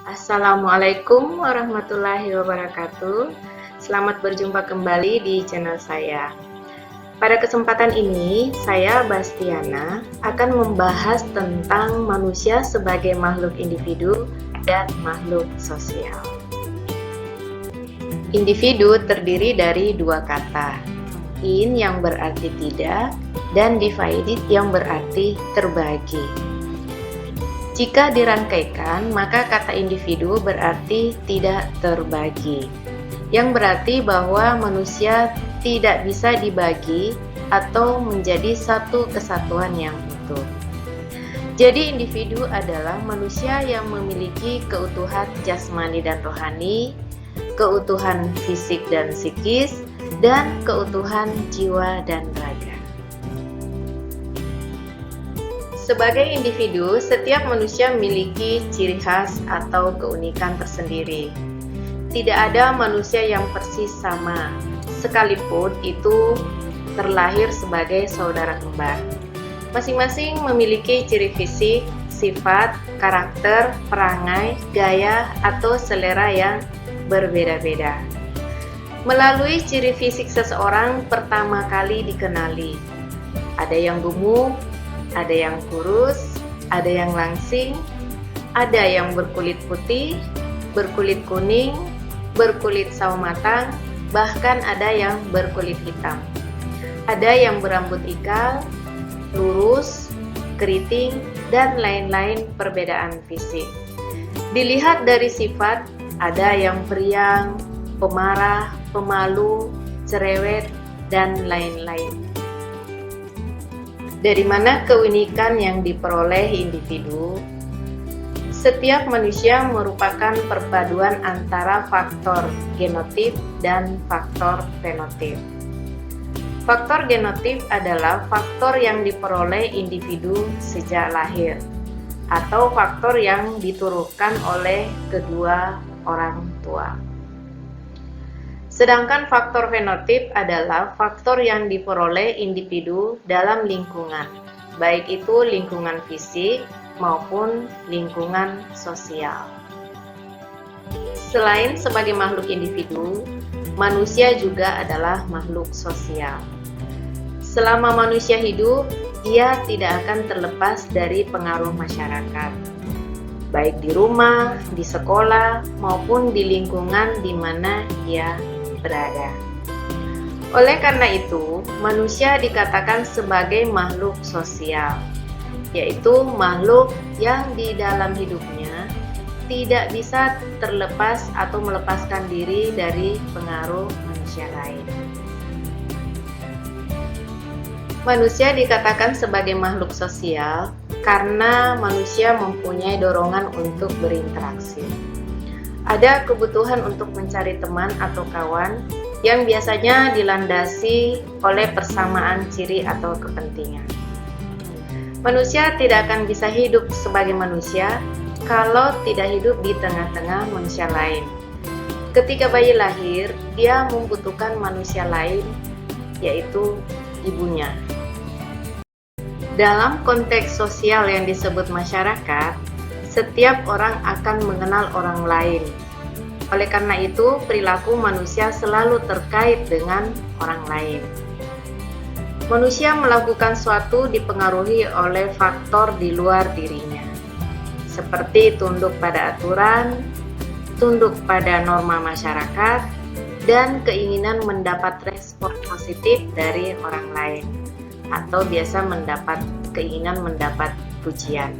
Assalamualaikum warahmatullahi wabarakatuh. Selamat berjumpa kembali di channel saya. Pada kesempatan ini, saya Bastiana akan membahas tentang manusia sebagai makhluk individu dan makhluk sosial. Individu terdiri dari dua kata, in yang berarti tidak dan divided yang berarti terbagi. Jika dirangkaikan, maka kata individu berarti tidak terbagi, yang berarti bahwa manusia tidak bisa dibagi atau menjadi satu kesatuan yang utuh. Jadi individu adalah manusia yang memiliki keutuhan jasmani dan rohani, keutuhan fisik dan psikis, dan keutuhan jiwa dan raga. Sebagai individu, setiap manusia memiliki ciri khas atau keunikan tersendiri. Tidak ada manusia yang persis sama, sekalipun itu terlahir sebagai saudara kembar. Masing-masing memiliki ciri fisik, sifat, karakter, perangai, gaya, atau selera yang berbeda-beda. Melalui ciri fisik seseorang pertama kali dikenali. Ada yang gemuk, ada yang kurus, ada yang langsing, ada yang berkulit putih, berkulit kuning, berkulit sawo matang, bahkan ada yang berkulit hitam. Ada yang berambut ikal, lurus, keriting, dan lain-lain perbedaan fisik. Dilihat dari sifat, ada yang periang, pemarah, pemalu, cerewet, dan lain-lain. Dari mana keunikan yang diperoleh individu? Setiap manusia merupakan perpaduan antara faktor genotip dan faktor fenotip. Faktor genotip adalah faktor yang diperoleh individu sejak lahir, atau faktor yang diturunkan oleh kedua orang tua. Sedangkan faktor fenotip adalah faktor yang diperoleh individu dalam lingkungan, baik itu lingkungan fisik maupun lingkungan sosial. Selain sebagai makhluk individu, manusia juga adalah makhluk sosial. Selama manusia hidup, ia tidak akan terlepas dari pengaruh masyarakat, baik di rumah, di sekolah, maupun di lingkungan di mana ia berada. Oleh karena itu, manusia dikatakan sebagai makhluk sosial, yaitu makhluk yang di dalam hidupnya tidak bisa terlepas atau melepaskan diri dari pengaruh manusia lain. Manusia dikatakan sebagai makhluk sosial karena manusia mempunyai dorongan untuk berinteraksi. Ada kebutuhan untuk mencari teman atau kawan yang biasanya dilandasi oleh persamaan ciri atau kepentingan. Manusia tidak akan bisa hidup sebagai manusia kalau tidak hidup di tengah-tengah manusia lain. Ketika bayi lahir, dia membutuhkan manusia lain, yaitu ibunya. Dalam konteks sosial yang disebut masyarakat, setiap orang akan mengenal orang lain. Oleh karena itu, perilaku manusia selalu terkait dengan orang lain. Manusia melakukan suatu dipengaruhi oleh faktor di luar dirinya, seperti tunduk pada aturan, tunduk pada norma masyarakat, dan keinginan mendapat respon positif dari orang lain, atau biasa keinginan mendapat pujian.